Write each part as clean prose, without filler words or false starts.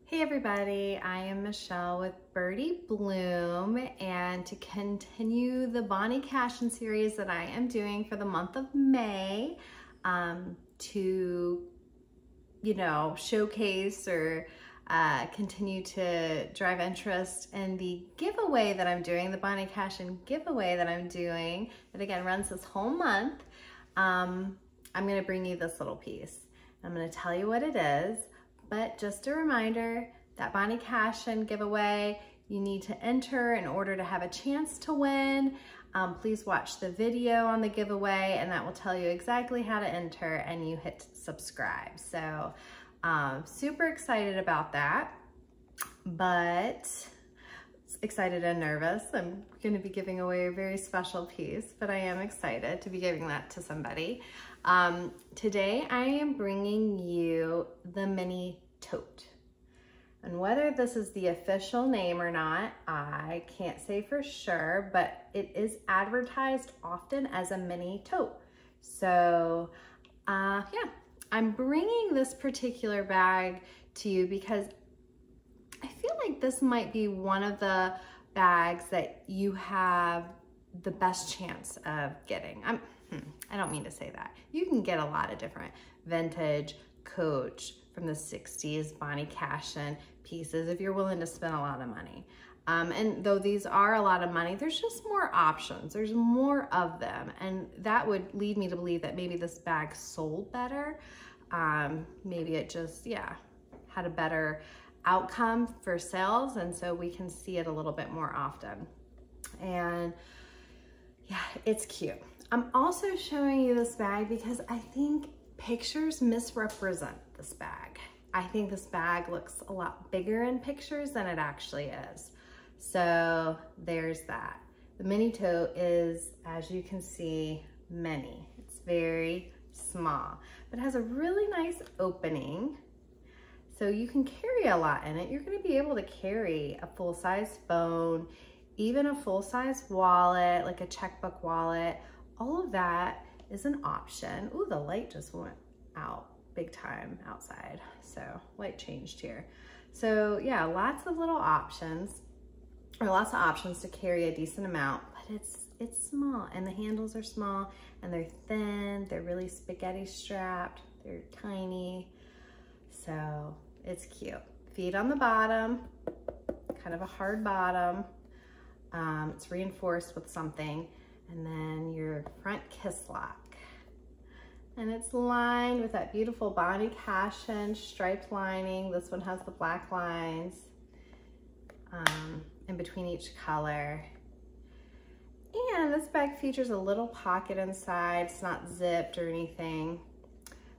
Hey everybody, I am Michelle with Birdie Bloom, and to continue the Bonnie Cashin series that I am doing for the month of May, to, showcase or continue to drive interest in the giveaway that I'm doing, the Bonnie Cashin giveaway that I'm doing, that again runs this whole month. I'm gonna bring you this little piece. I'm gonna tell you what it is. But just a reminder, that Bonnie Cashin giveaway, you need to enter in order to have a chance to win. Please watch the video on the giveaway and that will tell you exactly how to enter, and you hit subscribe. So super excited about that, but excited and nervous. I'm gonna be giving away a very special piece, but I am excited to be giving that to somebody. Today I am bringing you the mini tote. And whether this is the official name or not, I can't say for sure, but it is advertised often as a mini tote. So yeah, I'm bringing this particular bag to you because I feel like this might be one of the bags that you have the best chance of getting. I don't mean to say that. You can get a lot of different vintage Coach from the 60s Bonnie Cashin pieces if you're willing to spend a lot of money. And though these are a lot of money, there's just more options. There's more of them. And that would lead me to believe that maybe this bag sold better. Maybe it just, had a better outcome for sales. And so we can see it a little bit more often. And yeah, it's cute. I'm also showing you this bag because I think pictures misrepresent this bag. I think this bag looks a lot bigger in pictures than it actually is. So there's that. The mini tote is, as you can see, mini. It's very small, but it has a really nice opening. So you can carry a lot in it. You're gonna be able to carry a full-size phone, even a full-size wallet, like a checkbook wallet. All of that is an option. Ooh, the light just went out big time outside. So light changed here. So yeah, lots of little options, or lots of options to carry a decent amount, but it's small, and the handles are small, and they're thin, they're really spaghetti strapped, they're tiny. So it's cute. Feet on the bottom, kind of a hard bottom. It's reinforced with something. And then your front Kisslock. And it's lined with that beautiful Bonnie Cashin striped lining. This one has the black lines in between each color. And this bag features a little pocket inside. It's not zipped or anything.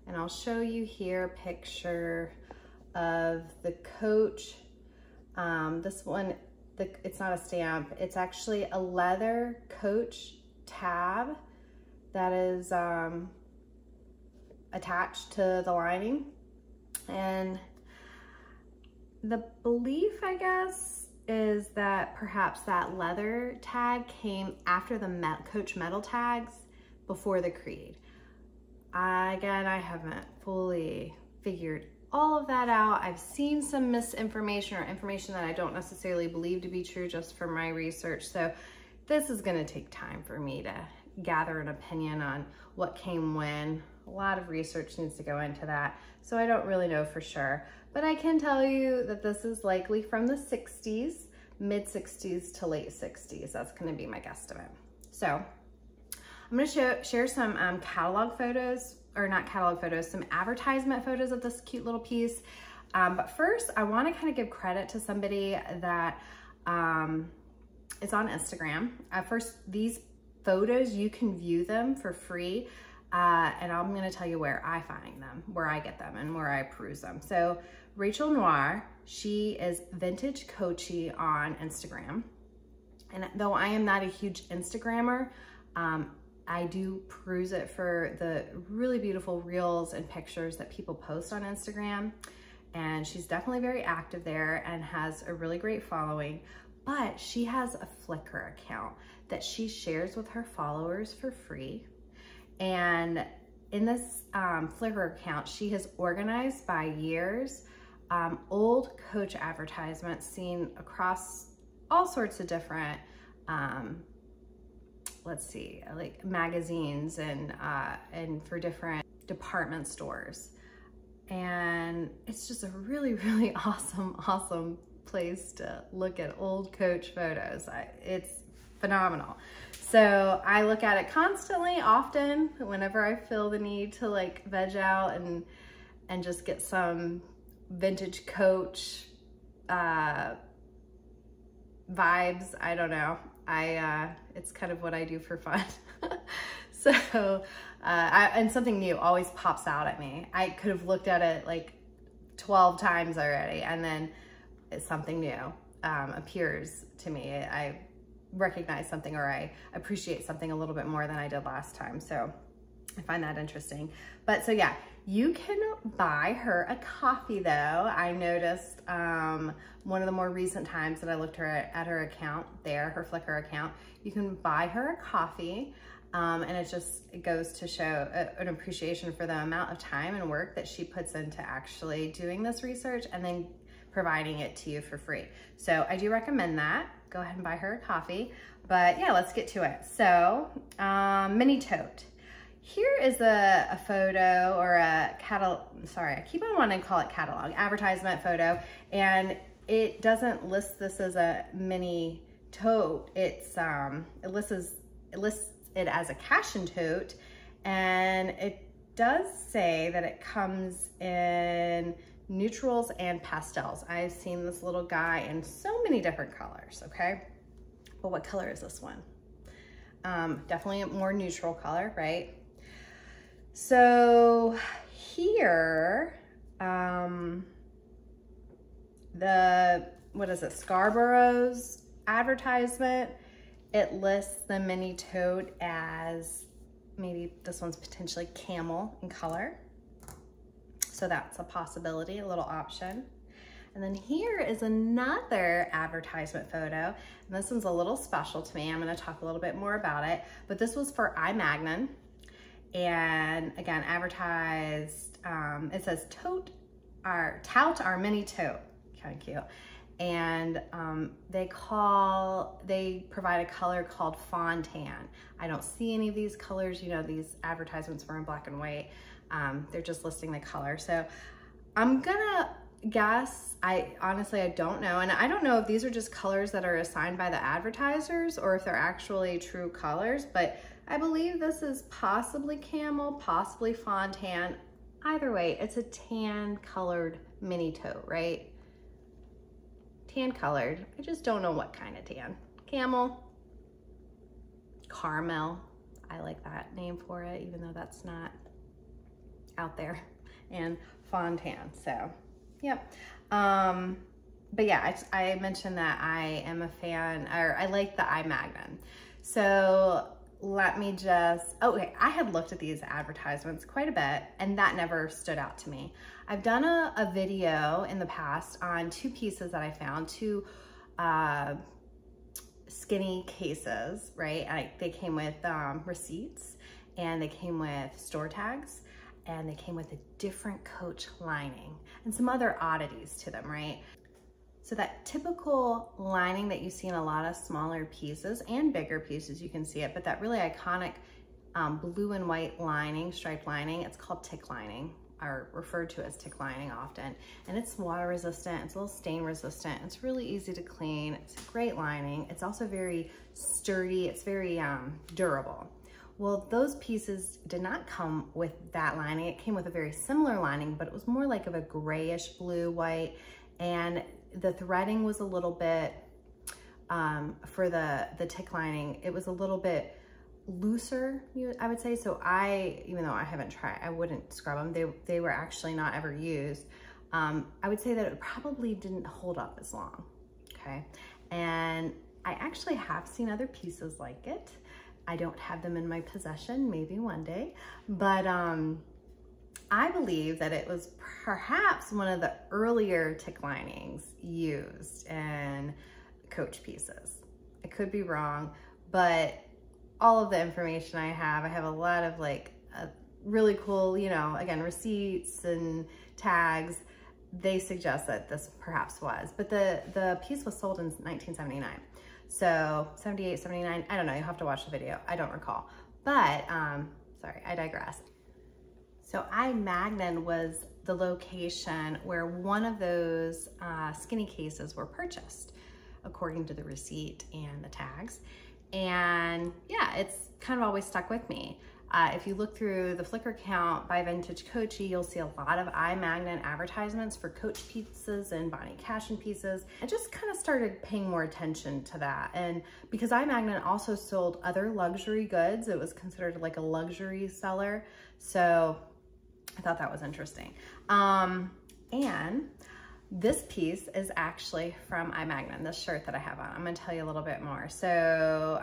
And I'll show you here a picture of the Coach. This one, it's not a stamp. It's actually a leather Coach tab that is attached to the lining. And the belief, I guess, is that perhaps that leather tag came after the Coach metal tags before the Creed. Again, I haven't fully figured all of that out. I've seen some misinformation or information that I don't necessarily believe to be true just from my research. So this is gonna take time for me to gather an opinion on what came when. A lot of research needs to go into that. So I don't really know for sure, but I can tell you that this is likely from the 60s, mid 60s to late 60s. That's gonna be my guesstimate. So I'm gonna share some catalog photos, or not catalog photos, some advertisement photos of this cute little piece. But first, I wanna kind of give credit to somebody that is on Instagram. First, these photos, you can view them for free. And I'm gonna tell you where I find them, where I get them, and where I peruse them. So Rachel Noir, she is Vintage Coachy on Instagram. And though I am not a huge Instagrammer, I do peruse it for the really beautiful reels and pictures that people post on Instagram. And she's definitely very active there and has a really great following. But she has a Flickr account that she shares with her followers for free. And in this Flickr account, she has organized by years old Coach advertisements seen across all sorts of different, let's see, like magazines and for different department stores. And it's just a really, really awesome place to look at old Coach photos. It's phenomenal. So I look at it constantly, often, whenever I feel the need to like veg out and just get some vintage Coach vibes. I don't know. It's kind of what I do for fun. So, and something new always pops out at me. I could have looked at it like 12 times already, and then something new appears to me. I recognize something, or I appreciate something a little bit more than I did last time. So I find that interesting. But so yeah, you can buy her a coffee though. I noticed one of the more recent times that I looked at her account there, her Flickr account, you can buy her a coffee. And it goes to show an appreciation for the amount of time and work that she puts into actually doing this research and then providing it to you for free. So I do recommend that. Go ahead and buy her a coffee. But yeah, let's get to it. So mini tote. Here is a photo or a catalog, sorry, I keep on wanting to call it catalog, advertisement photo, and it doesn't list this as a mini tote. It's it lists it as a Cashin tote, and it does say that it comes in neutrals and pastels. I've seen this little guy in so many different colors, okay? But what color is this one? Definitely a more neutral color, right? So here, what is it, Scarborough's advertisement, it lists the mini tote as, maybe this one's potentially camel in color. So that's a possibility, a little option. And then here is another advertisement photo. And this one's a little special to me. I'm gonna talk a little bit more about it, but this was for iMagnin. And again, advertised, it says tout our mini tote, kind of cute. And they provide a color called fawn tan. I don't see any of these colors. You know, these advertisements were in black and white. They're just listing the color. So I'm gonna guess, honestly, I don't know. And I don't know if these are just colors that are assigned by the advertisers or if they're actually true colors, but I believe this is possibly camel, possibly fawn tan. Either way, it's a tan colored mini tote, right? Tan colored. I just don't know what kind of tan. Camel, caramel. I like that name for it, even though that's not out there. And fawn tan, so, yep. But yeah, I mentioned that I am a fan, or I like the iMagnin. So let me just, okay, I had looked at these advertisements quite a bit and that never stood out to me. I've done a video in the past on two pieces that I found, two skinny cases, right? They came with receipts, and they came with store tags, and they came with a different Coach lining and some other oddities to them, right? So that typical lining that you see in a lot of smaller pieces and bigger pieces, you can see it, but that really iconic blue and white lining, striped lining, it's called tick lining, or referred to as tick lining often. And it's water resistant, it's a little stain resistant, it's really easy to clean, it's a great lining. It's also very sturdy, it's very durable. Well, those pieces did not come with that lining. It came with a very similar lining, but it was more like of a grayish blue, white, and the threading was a little bit, for the tick lining, it was a little bit looser, I would say. So even though I haven't tried, I wouldn't scrub them. They were actually not ever used. I would say that it probably didn't hold up as long, okay? And I actually have seen other pieces like it. I don't have them in my possession, maybe one day, but I believe that it was perhaps one of the earlier tick linings used in Coach pieces. I could be wrong, but all of the information I have a lot of like really cool, you know, again, receipts and tags. they suggest that this perhaps was, but the piece was sold in 1979. So 78, 79, I don't know, you have to watch the video. I don't recall, but sorry, I digress. So I-Magnin was the location where one of those skinny cases were purchased, according to the receipt and the tags. And yeah, it's kind of always stuck with me. If you look through the Flickr account by Vintage Coachy, you'll see a lot of I-Magnin advertisements for Coach pieces and Bonnie Cashin pieces. I just kind of started paying more attention to that. And because I-Magnin also sold other luxury goods, it was considered like a luxury seller. So I thought that was interesting. And this piece is actually from I-Magnin, this shirt that I have on. I'm gonna tell you a little bit more. So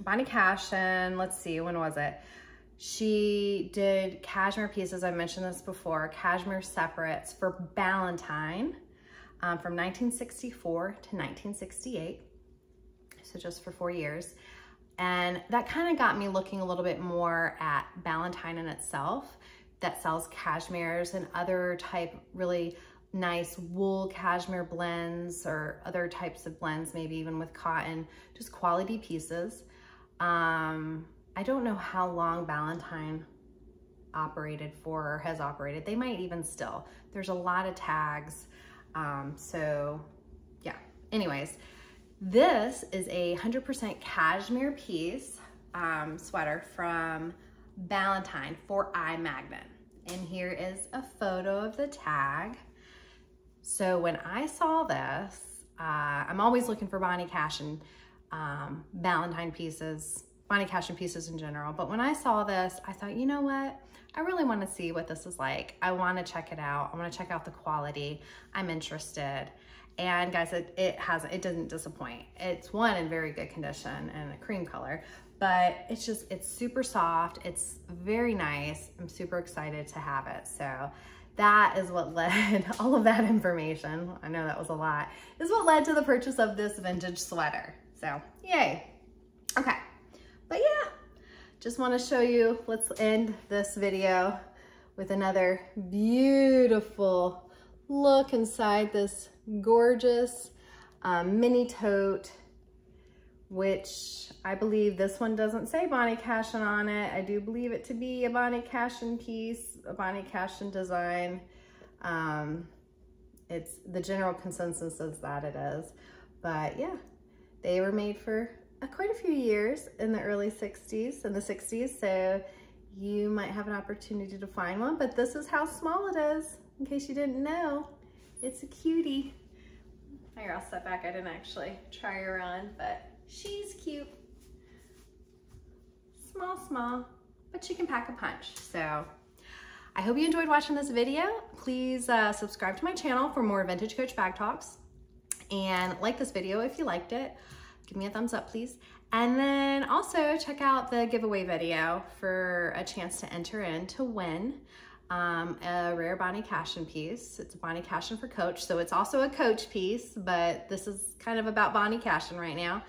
Bonnie Cashin, let's see, when was it? She did cashmere pieces, I mentioned this before, cashmere separates for Valentine from 1964 to 1968. So just for 4 years. And that kind of got me looking a little bit more at Valentine in itself, that sells cashmeres and other type really nice wool cashmere blends or other types of blends, maybe even with cotton, just quality pieces. I don't know how long Valentine operated for or has operated. They might even still. There's a lot of tags. So yeah, anyways, this is a 100% cashmere piece, sweater from Valentine for I-Magnin. And here is a photo of the tag. So when I saw this, I'm always looking for Bonnie Cashin Valentine pieces, Bonnie Cashin pieces in general. But when I saw this, I thought, you know what? I really want to see what this is like. I want to check it out. I want to check out the quality. I'm interested. And guys, it doesn't disappoint. It's one in very good condition and a cream color, but it's super soft. It's very nice. I'm super excited to have it. So that is what led, all of that information, I know that was a lot, is what led to the purchase of this vintage sweater. So yay. Okay, but yeah, just want to show you, let's end this video with another beautiful look inside this gorgeous mini tote, which I believe this one doesn't say Bonnie Cashin on it. I do believe it to be a Bonnie Cashin piece, a Bonnie Cashin design. It's the general consensus is that it is, but yeah, they were made for quite a few years in the early 60s, in the 60s, so you might have an opportunity to find one, but this is how small it is, in case you didn't know. It's a cutie. Here, I'll step back. I didn't actually try her on, but she's cute. Small, but she can pack a punch. So I hope you enjoyed watching this video. Please subscribe to my channel for more Vintage Coach Bag Talks, and like this video if you liked it. Give me a thumbs up, please. And then also check out the giveaway video for a chance to enter in to win a rare Bonnie Cashin piece. It's a Bonnie Cashin for Coach, so it's also a Coach piece, but this is kind of about Bonnie Cashin right now.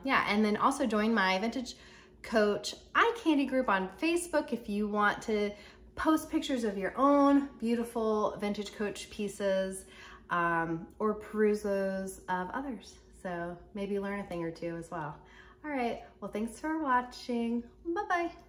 Yeah, and then also join my Vintage Coach eye candy group on Facebook if you want to post pictures of your own beautiful Vintage Coach pieces or peruse those of others. So maybe learn a thing or two as well. All right, well, thanks for watching. Bye-bye.